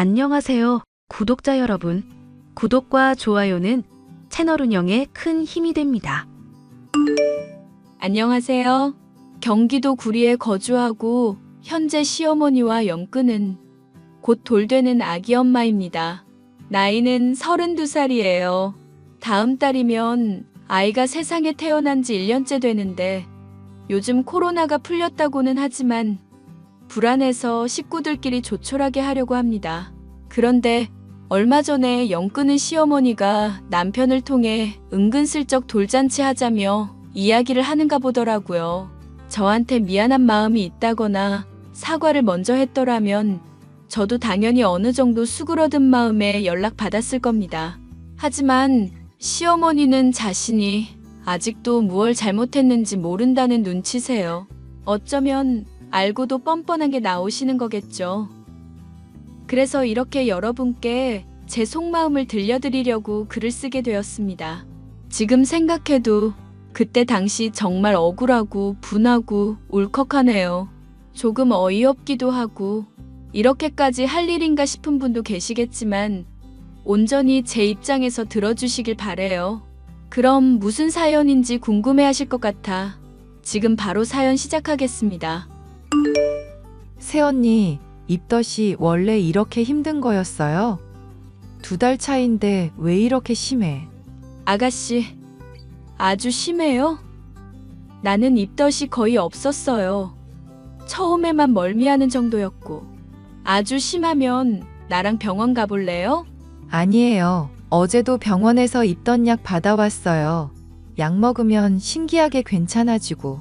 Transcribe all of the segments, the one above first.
안녕하세요, 구독자 여러분. 구독과 좋아요는 채널 운영에 큰 힘이 됩니다. 안녕하세요. 경기도 구리에 거주하고 현재 시어머니와 영끄는 곧 돌되는 아기 엄마입니다. 나이는 32살이에요. 다음 달이면 아이가 세상에 태어난 지 1년째 되는데 요즘 코로나가 풀렸다고는 하지만 불안해서 식구들끼리 조촐하게 하려고 합니다. 그런데 얼마 전에 영끄는 시어머니가 남편을 통해 은근슬쩍 돌잔치 하자며 이야기를 하는가 보더라고요. 저한테 미안한 마음이 있다거나 사과를 먼저 했더라면 저도 당연히 어느 정도 수그러든 마음에 연락받았을 겁니다. 하지만 시어머니는 자신이 아직도 무얼 잘못했는지 모른다는 눈치세요. 어쩌면 알고도 뻔뻔하게 나오시는 거겠죠. 그래서 이렇게 여러분께 제 속마음을 들려드리려고 글을 쓰게 되었습니다. 지금 생각해도 그때 당시 정말 억울하고 분하고 울컥하네요. 조금 어이없기도 하고 이렇게까지 할 일인가 싶은 분도 계시겠지만 온전히 제 입장에서 들어주시길 바래요. 그럼 무슨 사연인지 궁금해하실 것 같아 지금 바로 사연 시작하겠습니다. 새언니, 입덧이 원래 이렇게 힘든 거였어요? 2달 차인데 왜 이렇게 심해? 아가씨, 아주 심해요? 나는 입덧이 거의 없었어요. 처음에만 멀미하는 정도였고. 아주 심하면 나랑 병원 가볼래요? 아니에요. 어제도 병원에서 입덧약 받아왔어요. 약 먹으면 신기하게 괜찮아지고.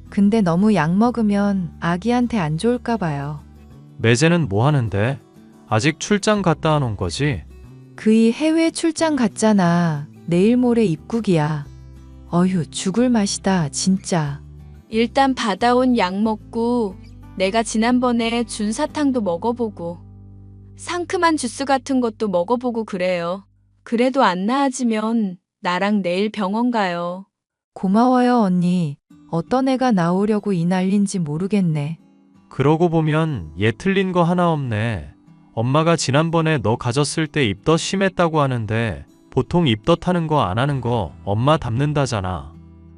근데 너무 약 먹으면 아기한테 안 좋을까 봐요. 매제는 뭐 하는데? 아직 출장 갔다 온 거지? 그이 해외 출장 갔잖아. 내일 모레 입국이야. 어휴, 죽을 맛이다, 진짜. 일단 받아온 약 먹고 내가 지난번에 준 사탕도 먹어보고 상큼한 주스 같은 것도 먹어보고 그래요. 그래도 안 나아지면 나랑 내일 병원 가요. 고마워요, 언니. 어떤 애가 나오려고 이 난린지 모르겠네. 그러고 보면 얘 틀린 거 하나 없네. 엄마가 지난번에 너 가졌을 때 입덧 심했다고 하는데 보통 입덧 하는 거 안 하는 거 엄마 닮는다잖아.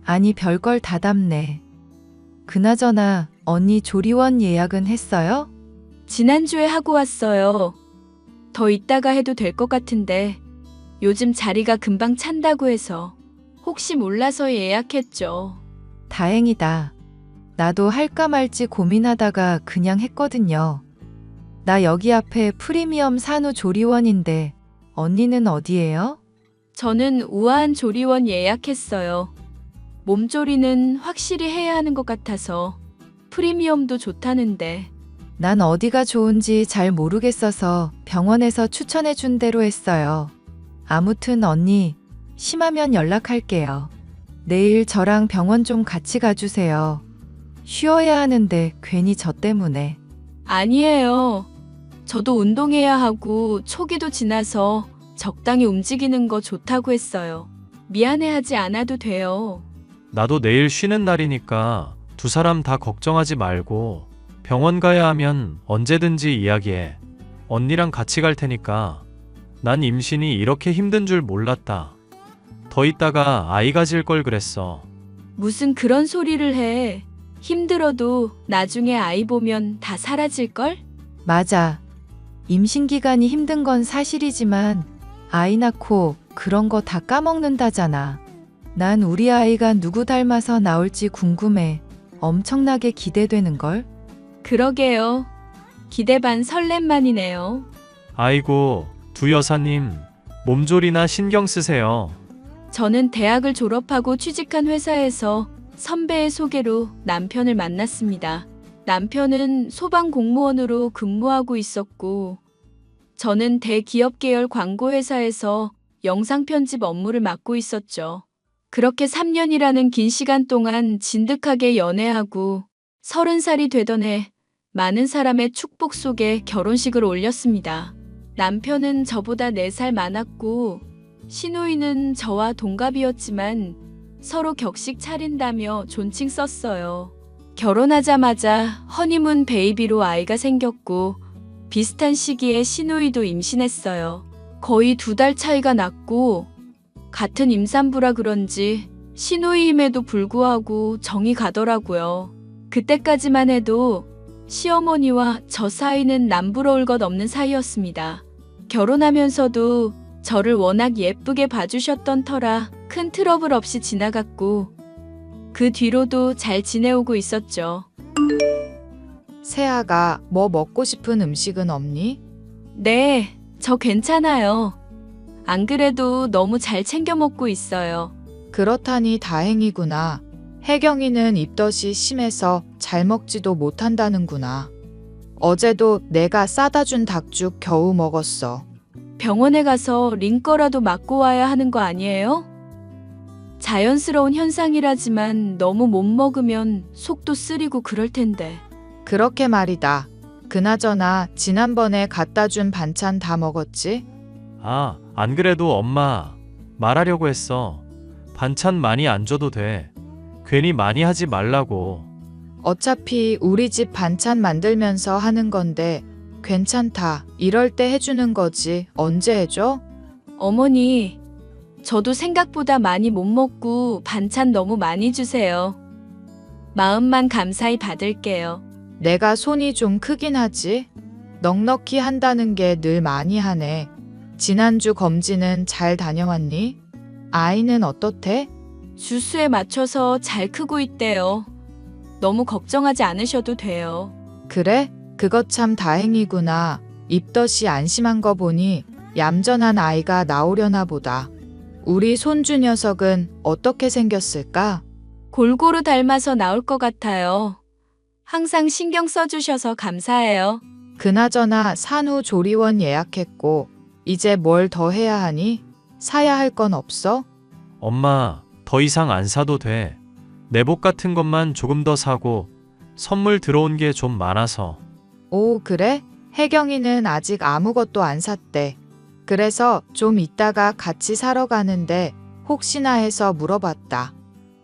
아니, 별걸 다 담네. 그나저나 언니 조리원 예약은 했어요? 지난주에 하고 왔어요. 더 있다가 해도 될 것 같은데 요즘 자리가 금방 찬다고 해서 혹시 몰라서 예약했죠. 다행이다. 나도 할까 말지 고민하다가 그냥 했거든요. 나 여기 앞에 프리미엄 산후 조리원인데 언니는 어디예요? 저는 우아한 조리원 예약했어요. 몸조리는 확실히 해야 하는 것 같아서 프리미엄도 좋다는데. 난 어디가 좋은지 잘 모르겠어서 병원에서 추천해 준 대로 했어요. 아무튼 언니, 심하면 연락할게요. 내일 저랑 병원 좀 같이 가주세요. 쉬어야 하는데 괜히 저 때문에. 아니에요. 저도 운동해야 하고 초기도 지나서 적당히 움직이는 거 좋다고 했어요. 미안해하지 않아도 돼요. 나도 내일 쉬는 날이니까 두 사람 다 걱정하지 말고 병원 가야 하면 언제든지 이야기해. 언니랑 같이 갈 테니까. 난 임신이 이렇게 힘든 줄 몰랐다. 더 있다가 아이 가질 걸 그랬어. 무슨 그런 소리를 해. 힘들어도 나중에 아이 보면 다 사라질걸? 맞아. 임신 기간이 힘든 건 사실이지만 아이 낳고 그런 거 다 까먹는다잖아. 난 우리 아이가 누구 닮아서 나올지 궁금해. 엄청나게 기대되는걸? 그러게요. 기대 반 설렘만이네요. 아이고, 두 여사님, 몸조리나 신경 쓰세요. 저는 대학을 졸업하고 취직한 회사에서 선배의 소개로 남편을 만났습니다. 남편은 소방공무원으로 근무하고 있었고 저는 대기업 계열 광고회사에서 영상 편집 업무를 맡고 있었죠. 그렇게 3년이라는 긴 시간 동안 진득하게 연애하고 30살이 되던 해 많은 사람의 축복 속에 결혼식을 올렸습니다. 남편은 저보다 4살 많았고 시누이는 저와 동갑이었지만 서로 격식 차린다며 존칭 썼어요. 결혼하자마자 허니문 베이비로 아이가 생겼고 비슷한 시기에 시누이도 임신했어요. 거의 2달 차이가 났고 같은 임산부라 그런지 시누이임에도 불구하고 정이 가더라고요. 그때까지만 해도 시어머니와 저 사이는 남부러울 것 없는 사이였습니다. 결혼하면서도 저를 워낙 예쁘게 봐주셨던 터라 큰 트러블 없이 지나갔고 그 뒤로도 잘 지내오고 있었죠. 세아가 뭐 먹고 싶은 음식은 없니? 네, 저 괜찮아요. 안 그래도 너무 잘 챙겨 먹고 있어요. 그렇다니 다행이구나. 혜경이는 입덧이 심해서 잘 먹지도 못한다는구나. 어제도 내가 싸다 준 닭죽 겨우 먹었어. 병원에 가서 링거라도 맞고 와야 하는 거 아니에요? 자연스러운 현상이라지만 너무 못 먹으면 속도 쓰리고 그럴 텐데. 그렇게 말이다. 그나저나 지난번에 갖다 준 반찬 다 먹었지? 아, 안 그래도 엄마 말하려고 했어. 반찬 많이 안 줘도 돼. 괜히 많이 하지 말라고. 어차피 우리 집 반찬 만들면서 하는 건데 괜찮다. 이럴 때 해주는 거지. 언제 해줘? 어머니, 저도 생각보다 많이 못 먹고 반찬 너무 많이 주세요. 마음만 감사히 받을게요. 내가 손이 좀 크긴 하지. 넉넉히 한다는 게 늘 많이 하네. 지난주 검진은 잘 다녀왔니? 아이는 어떻대? 주수에 맞춰서 잘 크고 있대요. 너무 걱정하지 않으셔도 돼요. 그래? 그것 참 다행이구나. 입덧이 안심한 거 보니 얌전한 아이가 나오려나 보다. 우리 손주 녀석은 어떻게 생겼을까? 골고루 닮아서 나올 것 같아요. 항상 신경 써주셔서 감사해요. 그나저나 산후 조리원 예약했고 이제 뭘 더 해야 하니? 사야 할 건 없어? 엄마, 더 이상 안 사도 돼. 내복 같은 것만 조금 더 사고 선물 들어온 게 좀 많아서. 오, 그래? 혜경이는 아직 아무것도 안 샀대. 그래서 좀 이따가 같이 사러 가는데 혹시나 해서 물어봤다.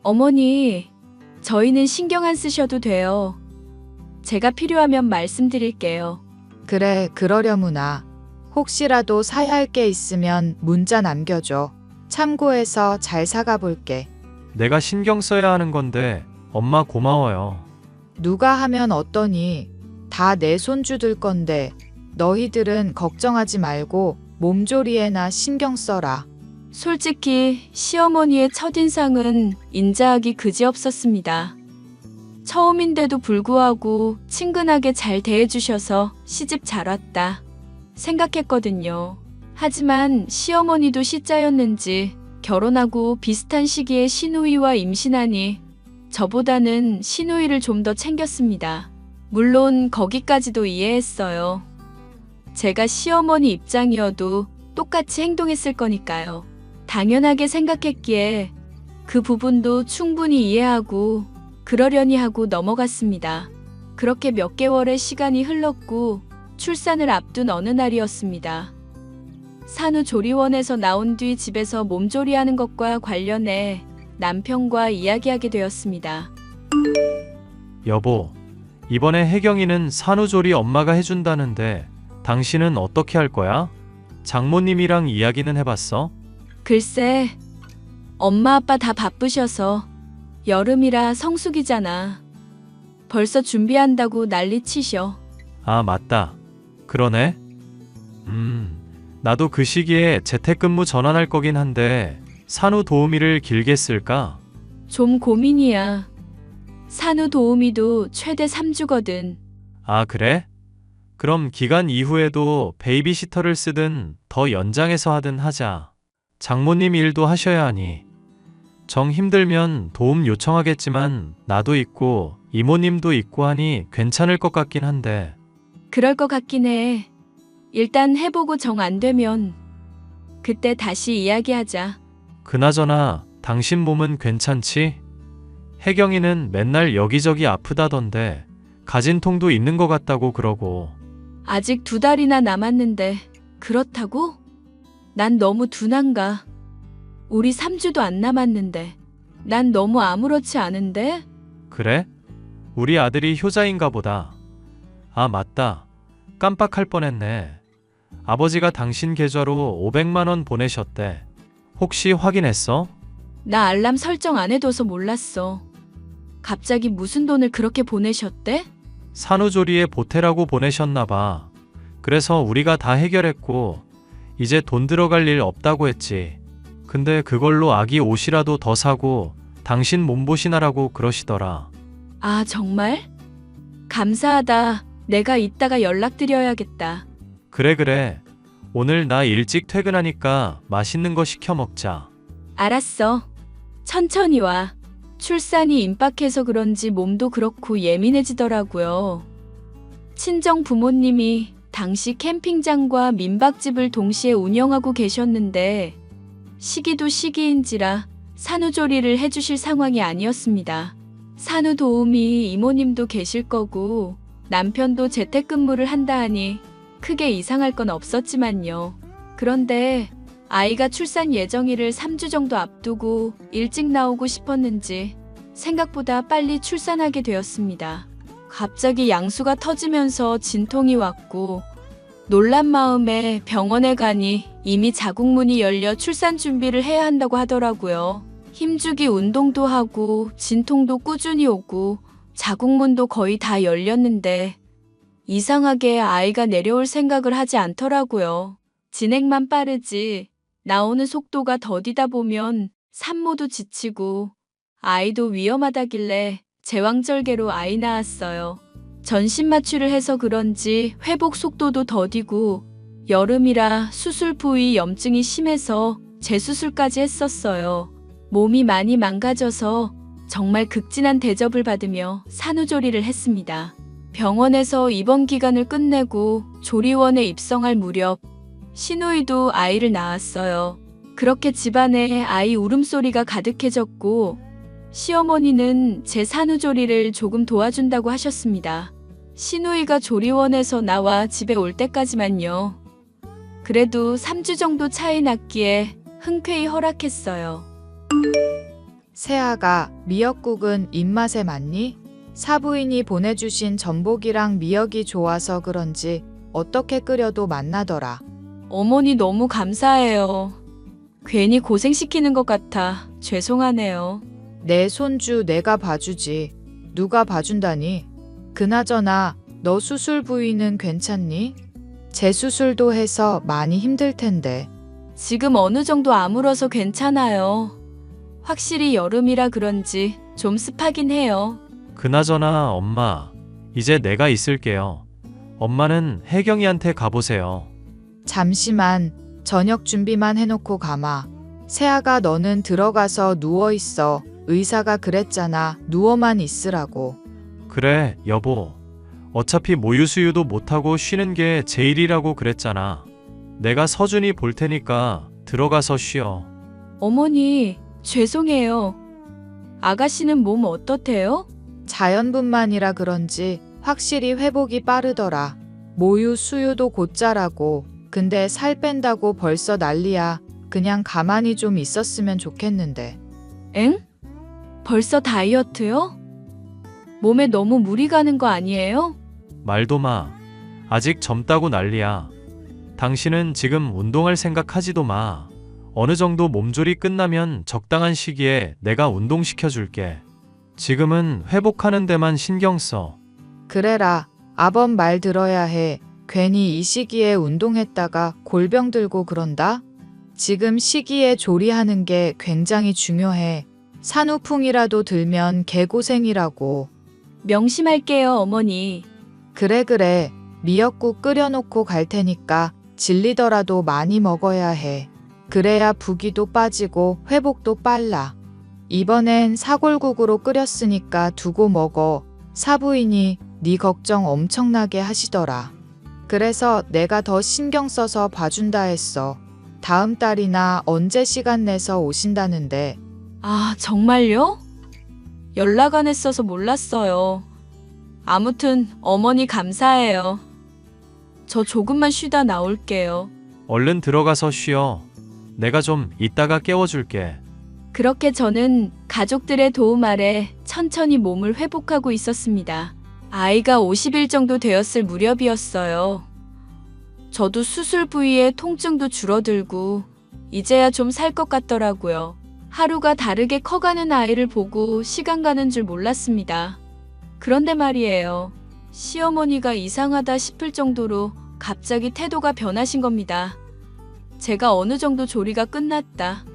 어머니, 저희는 신경 안 쓰셔도 돼요. 제가 필요하면 말씀드릴게요. 그래, 그러려무나. 혹시라도 사야 할 게 있으면 문자 남겨줘. 참고해서 잘 사가 볼게. 내가 신경 써야 하는 건데 엄마 고마워요. 누가 하면 어떠니? 다 내 손주들 건데 너희들은 걱정하지 말고 몸조리에나 신경 써라. 솔직히 시어머니의 첫인상은 인자하기 그지없었습니다. 처음인데도 불구하고 친근하게 잘 대해주셔서 시집 잘 왔다 생각했거든요. 하지만 시어머니도 시자였는지 결혼하고 비슷한 시기에 시누이와 임신하니 저보다는 시누이를 좀 더 챙겼습니다. 물론 거기까지도 이해했어요. 제가 시어머니 입장이어도 똑같이 행동했을 거니까요. 당연하게 생각했기에 그 부분도 충분히 이해하고 그러려니 하고 넘어갔습니다. 그렇게 몇 개월의 시간이 흘렀고 출산을 앞둔 어느 날이었습니다. 산후조리원에서 나온 뒤 집에서 몸조리하는 것과 관련해 남편과 이야기하게 되었습니다. 여보, 이번에 혜경이는 산후조리 엄마가 해준다는데 당신은 어떻게 할 거야? 장모님이랑 이야기는 해봤어? 글쎄, 엄마 아빠 다 바쁘셔서 여름이라 성수기잖아. 벌써 준비한다고 난리치셔. 아, 맞다. 그러네. 나도 그 시기에 재택근무 전환할 거긴 한데 산후도우미를 길게 쓸까? 좀 고민이야. 산후도우미도 최대 3주거든. 아, 그래? 그럼 기간 이후에도 베이비시터를 쓰든 더 연장해서 하든 하자. 장모님 일도 하셔야 하니. 정 힘들면 도움 요청하겠지만 나도 있고 이모님도 있고 하니 괜찮을 것 같긴 한데. 그럴 것 같긴 해. 일단 해보고 정 안 되면 그때 다시 이야기하자. 그나저나 당신 몸은 괜찮지? 혜경이는 맨날 여기저기 아프다던데 가진 통도 있는 것 같다고 그러고. 아직 2달이나 남았는데 그렇다고? 난 너무 둔한가? 우리 3주도 안 남았는데 난 너무 아무렇지 않은데? 그래? 우리 아들이 효자인가 보다. 아, 맞다. 깜빡할 뻔했네. 아버지가 당신 계좌로 500만 원 보내셨대. 혹시 확인했어? 나 알람 설정 안 해둬서 몰랐어. 갑자기 무슨 돈을 그렇게 보내셨대? 산후조리에 보태라고 보내셨나 봐. 그래서 우리가 다 해결했고 이제 돈 들어갈 일 없다고 했지. 근데 그걸로 아기 옷이라도 더 사고 당신 몸보신하라고 그러시더라. 아, 정말? 감사하다. 내가 이따가 연락드려야겠다. 그래. 오늘 나 일찍 퇴근하니까 맛있는 거 시켜 먹자. 알았어. 천천히 와. 출산이 임박해서 그런지 몸도 그렇고 예민해지더라고요. 친정 부모님이 당시 캠핑장과 민박집을 동시에 운영하고 계셨는데 시기도 시기인지라 산후조리를 해주실 상황이 아니었습니다. 산후도우미 이모님도 계실 거고 남편도 재택근무를 한다 하니 크게 이상할 건 없었지만요. 그런데 아이가 출산 예정일을 3주 정도 앞두고 일찍 나오고 싶었는지 생각보다 빨리 출산하게 되었습니다. 갑자기 양수가 터지면서 진통이 왔고 놀란 마음에 병원에 가니 이미 자궁문이 열려 출산 준비를 해야 한다고 하더라고요. 힘주기 운동도 하고 진통도 꾸준히 오고 자궁문도 거의 다 열렸는데 이상하게 아이가 내려올 생각을 하지 않더라고요. 진행만 빠르지 나오는 속도가 더디다 보면 산모도 지치고 아이도 위험하다길래 제왕절개로 아이 낳았어요. 전신 마취를 해서 그런지 회복 속도도 더디고 여름이라 수술 부위 염증이 심해서 재수술까지 했었어요. 몸이 많이 망가져서 정말 극진한 대접을 받으며 산후조리를 했습니다. 병원에서 입원 기간을 끝내고 조리원에 입성할 무렵 시누이도 아이를 낳았어요. 그렇게 집안에 아이 울음소리가 가득해졌고 시어머니는 제 산후조리를 조금 도와준다고 하셨습니다. 시누이가 조리원에서 나와 집에 올 때까지만요. 그래도 3주 정도 차이 났기에 흔쾌히 허락했어요. 세아가 미역국은 입맛에 맞니? 사부인이 보내주신 전복이랑 미역이 좋아서 그런지 어떻게 끓여도 맛나더라. 어머니 너무 감사해요. 괜히 고생시키는 것 같아 죄송하네요. 내 손주 내가 봐주지. 누가 봐준다니? 그나저나 너 수술 부위는 괜찮니? 재수술도 해서 많이 힘들 텐데. 지금 어느 정도 아물어서 괜찮아요. 확실히 여름이라 그런지 좀 습하긴 해요. 그나저나 엄마, 이제 내가 있을게요. 엄마는 혜경이한테 가보세요. 잠시만, 저녁 준비만 해놓고 가마. 세아가 너는 들어가서 누워있어. 의사가 그랬잖아. 누워만 있으라고. 그래, 여보. 어차피 모유수유도 못하고 쉬는 게 제일이라고 그랬잖아. 내가 서준이 볼 테니까 들어가서 쉬어. 어머니, 죄송해요. 아가씨는 몸 어떻대요? 자연분만이라 그런지 확실히 회복이 빠르더라. 모유 수유도 곧자라고. 근데 살 뺀다고 벌써 난리야. 그냥 가만히 좀 있었으면 좋겠는데. 엥? 벌써 다이어트요? 몸에 너무 무리 가는 거 아니에요? 말도 마. 아직 젊다고 난리야. 당신은 지금 운동할 생각하지도 마. 어느 정도 몸조리 끝나면 적당한 시기에 내가 운동시켜줄게. 지금은 회복하는 데만 신경 써. 그래라. 아범 말 들어야 해. 괜히 이 시기에 운동했다가 골병 들고 그런다? 지금 시기에 조리하는 게 굉장히 중요해. 산후풍이라도 들면 개고생이라고. 명심할게요, 어머니. 그래. 미역국 끓여놓고 갈 테니까 질리더라도 많이 먹어야 해. 그래야 부기도 빠지고 회복도 빨라. 이번엔 사골국으로 끓였으니까 두고 먹어. 사부인이 네 걱정 엄청나게 하시더라. 그래서 내가 더 신경 써서 봐준다 했어. 다음 달이나 언제 시간 내서 오신다는데. 아, 정말요? 연락 안 했어서 몰랐어요. 아무튼 어머니 감사해요. 저 조금만 쉬다 나올게요. 얼른 들어가서 쉬어. 내가 좀 이따가 깨워줄게. 그렇게 저는 가족들의 도움 아래 천천히 몸을 회복하고 있었습니다. 아이가 50일 정도 되었을 무렵이었어요. 저도 수술 부위에 통증도 줄어들고 이제야 좀 살 것 같더라고요. 하루가 다르게 커가는 아이를 보고 시간 가는 줄 몰랐습니다. 그런데 말이에요. 시어머니가 이상하다 싶을 정도로 갑자기 태도가 변하신 겁니다. 제가 어느 정도 조리가 끝났다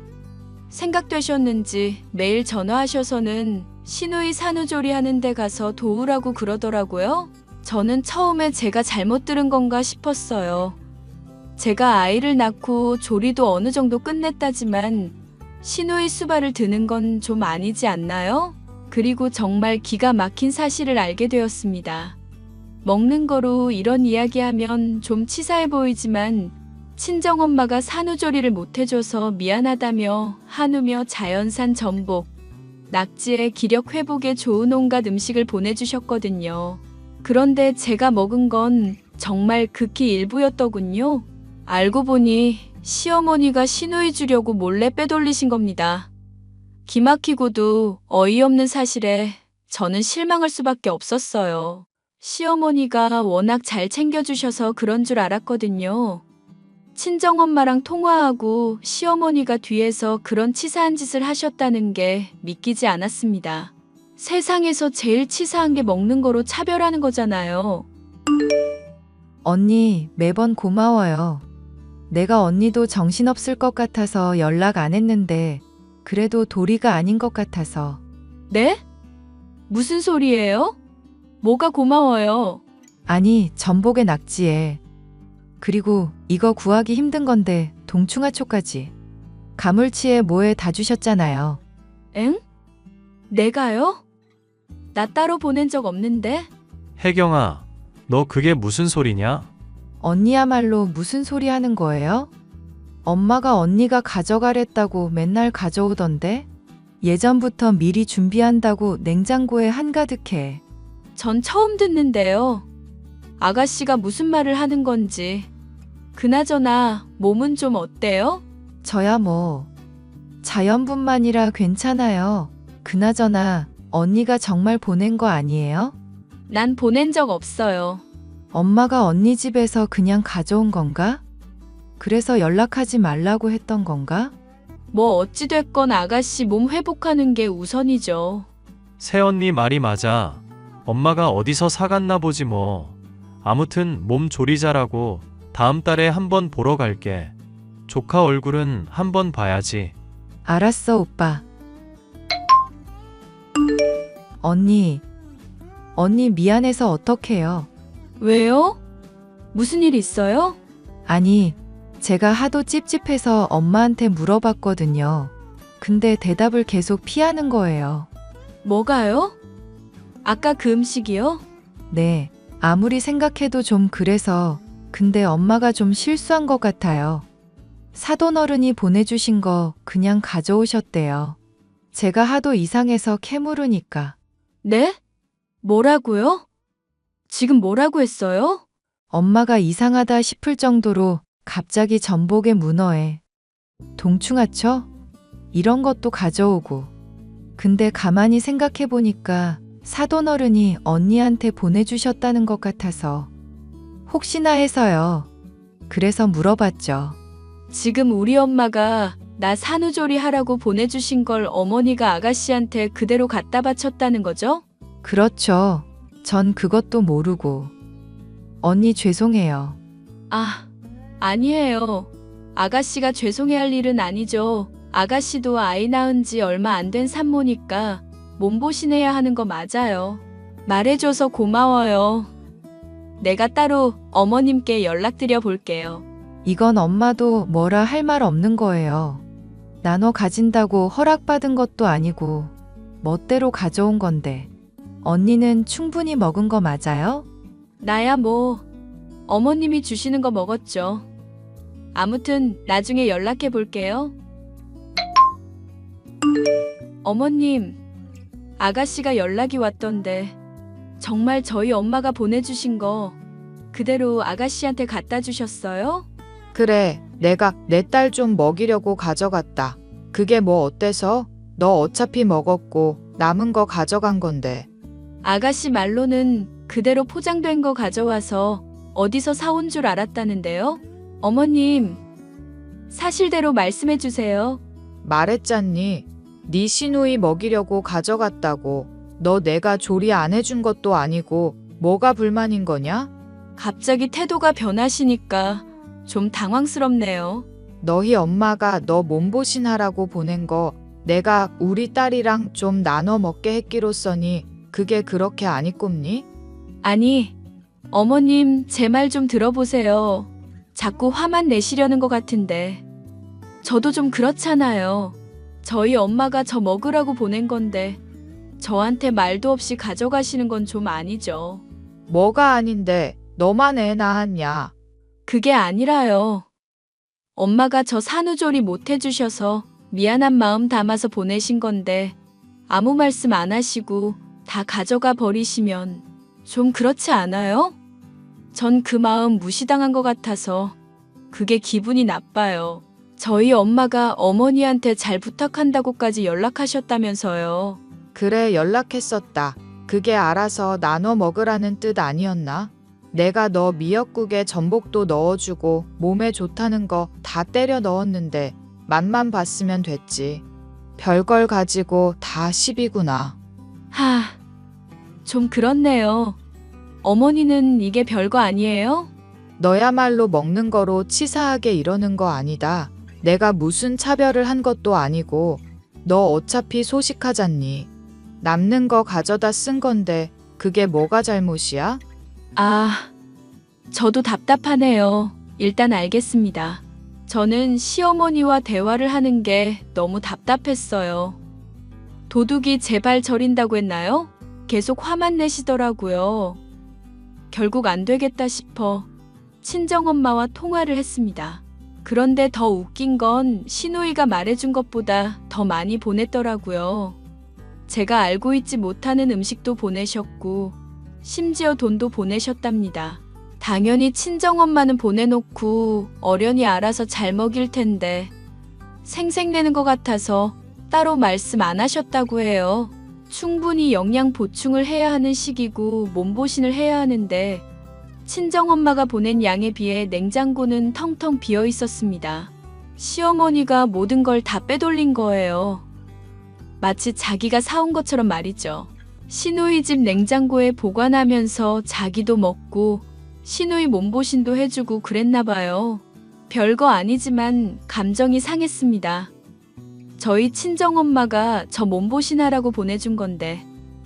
생각되셨는지 매일 전화하셔서는 시누이 산후조리 하는 데 가서 도우라고 그러더라고요. 저는 처음에 제가 잘못 들은 건가 싶었어요. 제가 아이를 낳고 조리도 어느 정도 끝냈다지만 시누이 수발을 드는 건 좀 아니지 않나요? 그리고 정말 기가 막힌 사실을 알게 되었습니다. 먹는 거로 이런 이야기하면 좀 치사해 보이지만 친정엄마가 산후조리를 못해줘서 미안하다며 한우며 자연산 전복, 낙지에 기력 회복에 좋은 온갖 음식을 보내주셨거든요. 그런데 제가 먹은 건 정말 극히 일부였더군요. 알고 보니 시어머니가 시누이 주려고 몰래 빼돌리신 겁니다. 기막히고도 어이없는 사실에 저는 실망할 수밖에 없었어요. 시어머니가 워낙 잘 챙겨주셔서 그런 줄 알았거든요. 친정엄마랑 통화하고 시어머니가 뒤에서 그런 치사한 짓을 하셨다는 게 믿기지 않았습니다. 세상에서 제일 치사한 게 먹는 거로 차별하는 거잖아요. 언니, 매번 고마워요. 내가 언니도 정신없을 것 같아서 연락 안 했는데, 그래도 도리가 아닌 것 같아서. 네? 무슨 소리예요? 뭐가 고마워요? 아니, 전복에 낙지에. 그리고 이거 구하기 힘든 건데 동충하초까지. 가물치에 뭐에 다 주셨잖아요. 엥? 내가요? 나 따로 보낸 적 없는데? 혜경아, 너 그게 무슨 소리냐? 언니야말로 무슨 소리 하는 거예요? 엄마가 언니가 가져가랬다고 맨날 가져오던데? 예전부터 미리 준비한다고 냉장고에 한가득해. 전 처음 듣는데요. 아가씨가 무슨 말을 하는 건지. 그나저나 몸은 좀 어때요? 저야 뭐 자연분만이라 괜찮아요. 그나저나 언니가 정말 보낸 거 아니에요? 난 보낸 적 없어요. 엄마가 언니 집에서 그냥 가져온 건가? 그래서 연락하지 말라고 했던 건가? 뭐 어찌됐건 아가씨 몸 회복하는 게 우선이죠. 새언니 말이 맞아. 엄마가 어디서 사갔나 보지 뭐. 아무튼 몸 조리자라고 다음 달에 한번 보러 갈게. 조카 얼굴은 한번 봐야지. 알았어, 오빠. 언니 미안해서 어떡해요? 왜요? 무슨 일 있어요? 아니, 제가 하도 찝찝해서 엄마한테 물어봤거든요. 근데 대답을 계속 피하는 거예요. 뭐가요? 아까 그 음식이요? 네, 아무리 생각해도 좀 그래서. 근데 엄마가 좀 실수한 것 같아요. 사돈어른이 보내주신 거 그냥 가져오셨대요. 제가 하도 이상해서 캐물으니까. 네? 뭐라고요? 지금 뭐라고 했어요? 엄마가 이상하다 싶을 정도로 갑자기 전복에 문어에 동충하초? 이런 것도 가져오고. 근데 가만히 생각해보니까 사돈어른이 언니한테 보내주셨다는 것 같아서 혹시나 해서요. 그래서 물어봤죠. 지금 우리 엄마가 나 산후조리 하라고 보내주신 걸 어머니가 아가씨한테 그대로 갖다 바쳤다는 거죠? 그렇죠. 전 그것도 모르고. 언니 죄송해요. 아, 아니에요. 아가씨가 죄송해할 일은 아니죠. 아가씨도 아이 낳은 지 얼마 안 된 산모니까 몸보신해야 하는 거 맞아요. 말해줘서 고마워요. 내가 따로 어머님께 연락드려 볼게요. 이건 엄마도 뭐라 할 말 없는 거예요. 나눠 가진다고 허락받은 것도 아니고 멋대로 가져온 건데. 언니는 충분히 먹은 거 맞아요? 나야 뭐 어머님이 주시는 거 먹었죠. 아무튼 나중에 연락해 볼게요. 어머님, 아가씨가 연락이 왔던데 정말 저희 엄마가 보내주신 거 그대로 아가씨한테 갖다 주셨어요? 그래, 내가 내 딸 좀 먹이려고 가져갔다. 그게 뭐 어때서? 너 어차피 먹었고 남은 거 가져간 건데. 아가씨 말로는 그대로 포장된 거 가져와서 어디서 사온 줄 알았다는데요? 어머님, 사실대로 말씀해 주세요. 말했잖니. 네 시누이 먹이려고 가져갔다고. 너 내가 조리 안 해준 것도 아니고 뭐가 불만인 거냐? 갑자기 태도가 변하시니까 좀 당황스럽네요. 너희 엄마가 너 몸보신하라고 보낸 거 내가 우리 딸이랑 좀 나눠 먹게 했기로써니 그게 그렇게 아니 꼽니? 아니, 어머님, 제 말 좀 들어보세요. 자꾸 화만 내시려는 것 같은데. 저도 좀 그렇잖아요. 저희 엄마가 저 먹으라고 보낸 건데, 저한테 말도 없이 가져가시는 건 좀 아니죠. 뭐가 아닌데 너만 애 낳았냐? 그게 아니라요. 엄마가 저 산후조리 못 해주셔서 미안한 마음 담아서 보내신 건데, 아무 말씀 안 하시고 다 가져가 버리시면 좀 그렇지 않아요? 전 그 마음 무시당한 것 같아서 그게 기분이 나빠요. 저희 엄마가 어머니한테 잘 부탁한다고까지 연락하셨다면서요. 그래, 연락했었다. 그게 알아서 나눠 먹으라는 뜻 아니었나? 내가 너 미역국에 전복도 넣어주고 몸에 좋다는 거 다 때려 넣었는데 맛만 봤으면 됐지. 별걸 가지고 다 시비구나. 하, 좀 그렇네요. 어머니는 이게 별거 아니에요? 너야말로 먹는 거로 치사하게 이러는 거 아니다. 내가 무슨 차별을 한 것도 아니고 너 어차피 소식하잖니. 남는 거 가져다 쓴 건데 그게 뭐가 잘못이야? 아, 저도 답답하네요. 일단 알겠습니다. 저는 시어머니와 대화를 하는 게 너무 답답했어요. 도둑이 제 발 저린다고 했나요? 계속 화만 내시더라고요. 결국 안 되겠다 싶어 친정엄마와 통화를 했습니다. 그런데 더 웃긴 건 시누이가 말해준 것보다 더 많이 보냈더라고요. 제가 알고 있지 못하는 음식도 보내셨고 심지어 돈도 보내셨답니다. 당연히 친정엄마는 보내놓고 어련히 알아서 잘 먹일 텐데 생색내는 것 같아서 따로 말씀 안 하셨다고 해요. 충분히 영양 보충을 해야 하는 시기고 몸보신을 해야 하는데 친정엄마가 보낸 양에 비해 냉장고는 텅텅 비어 있었습니다. 시어머니가 모든 걸 다 빼돌린 거예요. 마치 자기가 사온 것처럼 말이죠. 시누이 집 냉장고에 보관하면서 자기도 먹고 시누이 몸보신도 해주고 그랬나 봐요. 별거 아니지만 감정이 상했습니다. 저희 친정엄마가 저 몸보신하라고 보내준 건데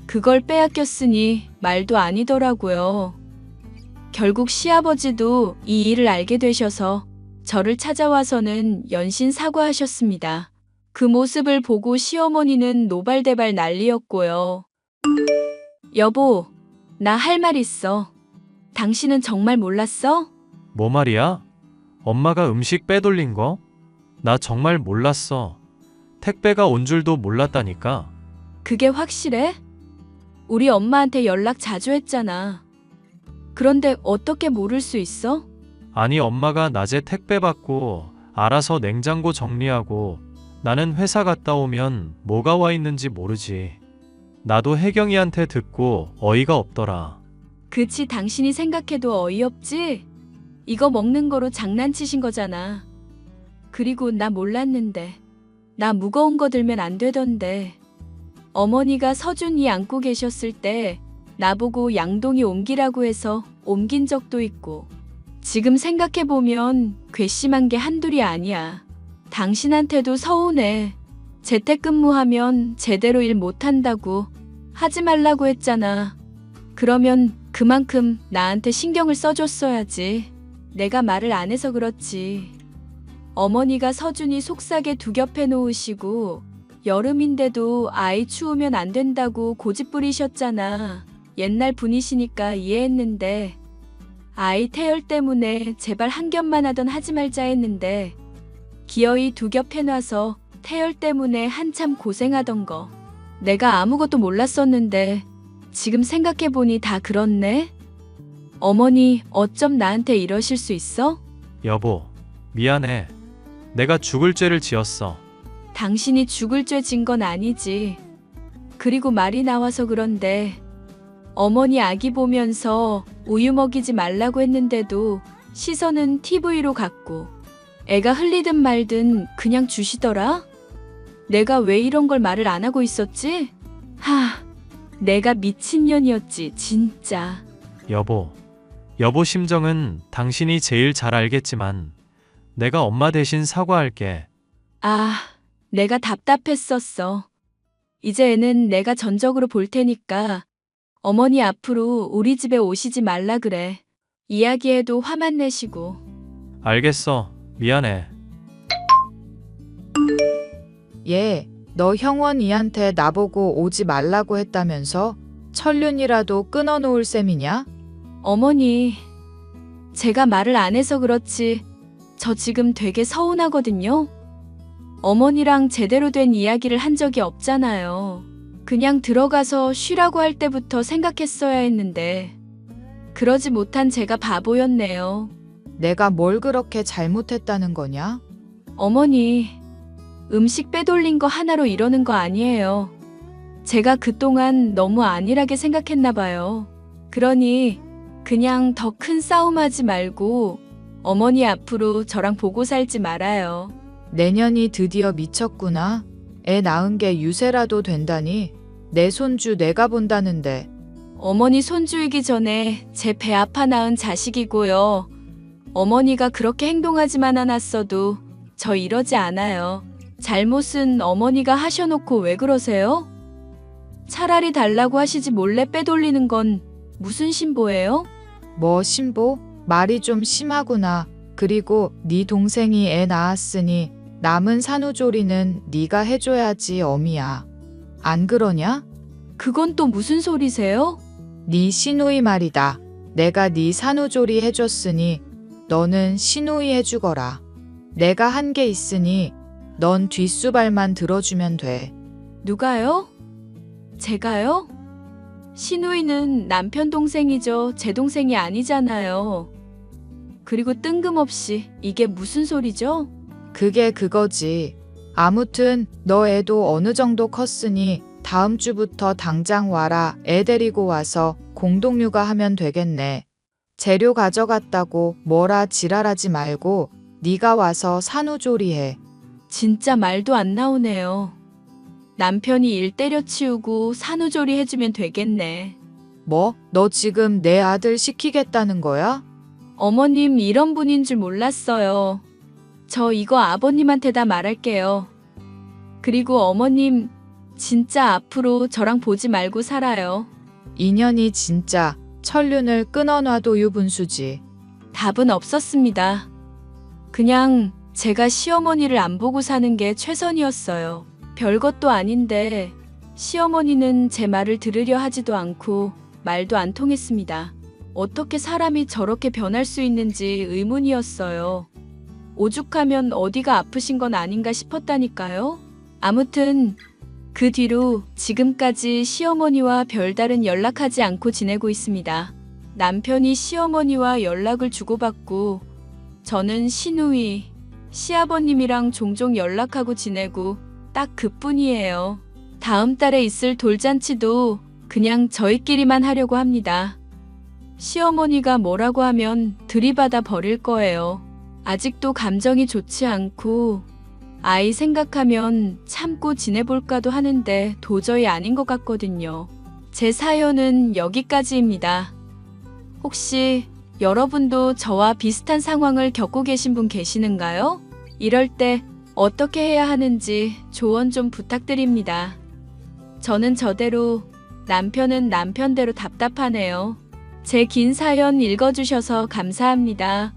그걸 빼앗겼으니 말도 아니더라고요. 결국 시아버지도 이 일을 알게 되셔서 저를 찾아와서는 연신 사과하셨습니다. 그 모습을 보고 시어머니는 노발대발 난리였고요. 여보, 나 할 말 있어. 당신은 정말 몰랐어? 뭐 말이야? 엄마가 음식 빼돌린 거? 나 정말 몰랐어. 택배가 온 줄도 몰랐다니까. 그게 확실해? 우리 엄마한테 연락 자주 했잖아. 그런데 어떻게 모를 수 있어? 아니, 엄마가 낮에 택배 받고 알아서 냉장고 정리하고 나는 회사 갔다 오면 뭐가 와 있는지 모르지. 나도 혜경이한테 듣고 어이가 없더라. 그치, 당신이 생각해도 어이없지? 이거 먹는 거로 장난치신 거잖아. 그리고 나 몰랐는데. 나 무거운 거 들면 안 되던데. 어머니가 서준이 안고 계셨을 때 나보고 양동이 옮기라고 해서 옮긴 적도 있고. 지금 생각해보면 괘씸한 게 한둘이 아니야. 당신한테도 서운해. 재택근무하면 제대로 일 못한다고 하지 말라고 했잖아. 그러면 그만큼 나한테 신경을 써줬어야지. 내가 말을 안 해서 그렇지. 어머니가 서준이 속삭에 두 겹 해놓으시고 여름인데도 아이 추우면 안 된다고 고집 부리셨잖아. 옛날 분이시니까 이해했는데 아이 태열 때문에 제발 한 겹만 하던 하지 말자 했는데 기어이 두 겹 해놔서 태열 때문에 한참 고생하던 거 내가 아무것도 몰랐었는데 지금 생각해보니 다 그렇네. 어머니 어쩜 나한테 이러실 수 있어? 여보, 미안해. 내가 죽을 죄를 지었어. 당신이 죽을 죄 진 건 아니지. 그리고 말이 나와서 그런데 어머니 아기 보면서 우유 먹이지 말라고 했는데도 시선은 TV로 갔고 애가 흘리든 말든 그냥 주시더라? 내가 왜 이런 걸 말을 안 하고 있었지? 내가 미친년이었지, 진짜. 여보 심정은 당신이 제일 잘 알겠지만 내가 엄마 대신 사과할게. 내가 답답했었어. 이제 애는 내가 전적으로 볼 테니까 어머니 앞으로 우리 집에 오시지 말라 그래. 이야기해도 화만 내시고. 알겠어. 미안해. 얘, 너 형원이한테 나보고 오지 말라고 했다면서? 천륜이라도 끊어놓을 셈이냐? 어머니, 제가 말을 안 해서 그렇지 저 지금 되게 서운하거든요. 어머니랑 제대로 된 이야기를 한 적이 없잖아요. 그냥 들어가서 쉬라고 할 때부터 생각했어야 했는데 그러지 못한 제가 바보였네요. 내가 뭘 그렇게 잘못했다는 거냐? 어머니, 음식 빼돌린 거 하나로 이러는 거 아니에요. 제가 그동안 너무 안일하게 생각했나 봐요. 그러니 그냥 더 큰 싸움하지 말고 어머니 앞으로 저랑 보고 살지 말아요. 내년이 드디어 미쳤구나. 애 낳은 게 유세라도 된다니. 내 손주 내가 본다는데. 어머니 손주이기 전에 제 배 아파 낳은 자식이고요. 어머니가 그렇게 행동하지만 않았어도 저 이러지 않아요. 잘못은 어머니가 하셔놓고 왜 그러세요? 차라리 달라고 하시지 몰래 빼돌리는 건 무슨 신보예요? 뭐 신보? 말이 좀 심하구나. 그리고 네 동생이 애 낳았으니 남은 산후조리는 네가 해줘야지 어미야. 안 그러냐? 그건 또 무슨 소리세요? 네 시누이 말이다. 내가 네 산후조리 해줬으니 너는 시누이 해주거라. 내가 한 게 있으니 넌 뒷수발만 들어주면 돼. 누가요? 제가요? 시누이는 남편 동생이죠. 제 동생이 아니잖아요. 그리고 뜬금없이 이게 무슨 소리죠? 그게 그거지. 아무튼 너 애도 어느 정도 컸으니 다음 주부터 당장 와라. 애 데리고 와서 공동육아 하면 되겠네. 재료 가져갔다고 뭐라 지랄하지 말고 네가 와서 산후조리해. 진짜 말도 안 나오네요. 남편이 일 때려치우고 산후조리 해주면 되겠네. 뭐? 너 지금 내 아들 시키겠다는 거야? 어머님 이런 분인 줄 몰랐어요. 저 이거 아버님한테 다 말할게요. 그리고 어머님 진짜 앞으로 저랑 보지 말고 살아요. 인연이 진짜 천륜을 끊어놔도 유분수지. 답은 없었습니다. 그냥 제가 시어머니를 안 보고 사는 게 최선이었어요. 별것도 아닌데 시어머니는 제 말을 들으려 하지도 않고 말도 안 통했습니다. 어떻게 사람이 저렇게 변할 수 있는지 의문이었어요. 오죽하면 어디가 아프신 건 아닌가 싶었다니까요. 아무튼 그 뒤로 지금까지 시어머니와 별다른 연락하지 않고 지내고 있습니다. 남편이 시어머니와 연락을 주고받고 저는 시누이, 시아버님이랑 종종 연락하고 지내고 딱 그뿐이에요. 다음 달에 있을 돌잔치도 그냥 저희끼리만 하려고 합니다. 시어머니가 뭐라고 하면 들이받아 버릴 거예요. 아직도 감정이 좋지 않고 아이 생각하면 참고 지내볼까도 하는데 도저히 아닌 것 같거든요. 제 사연은 여기까지입니다. 혹시 여러분도 저와 비슷한 상황을 겪고 계신 분 계시는가요? 이럴 때 어떻게 해야 하는지 조언 좀 부탁드립니다. 저는 저대로, 남편은 남편대로 답답하네요. 제 긴 사연 읽어주셔서 감사합니다.